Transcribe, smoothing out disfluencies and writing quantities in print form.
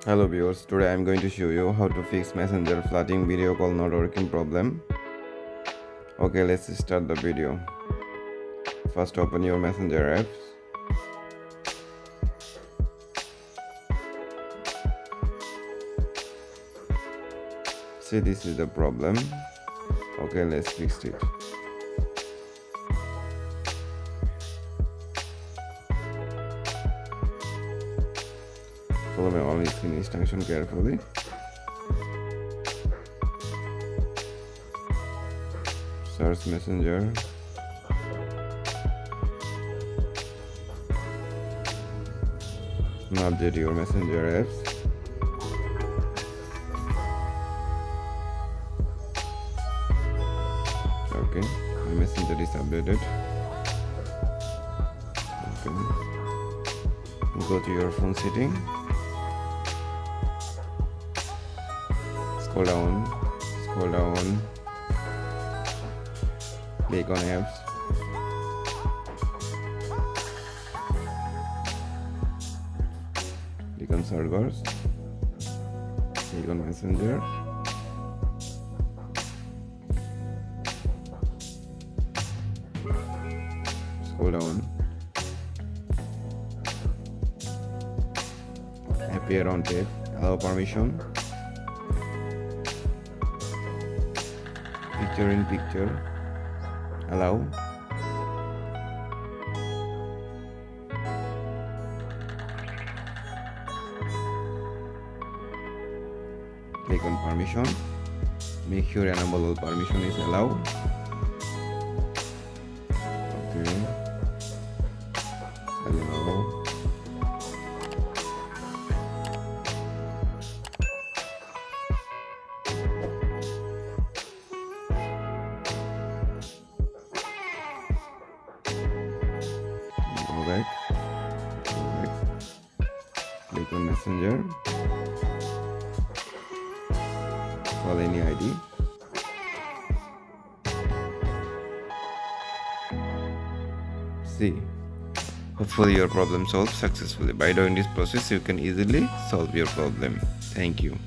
Hello viewers, today I am going to show you how to fix Messenger flooding video call not working problem. Okay, let's start the video. First open your Messenger apps. See, this is the problem. Okay, let's fix it. Follow my on-screen instruction carefully. Search Messenger. Now update your Messenger apps. Okay, my Messenger is updated. Okay, go to your phone setting. Scroll down, click on apps, click on servers, click on Messenger, scroll down, appear on tape, allow permission, picture in picture, allow, click on permission, make sure enable all permission is allowed. Okay, allow, go back, click on Messenger, call any ID, see, hopefully your problem solved successfully. By doing this process you can easily solve your problem. Thank you.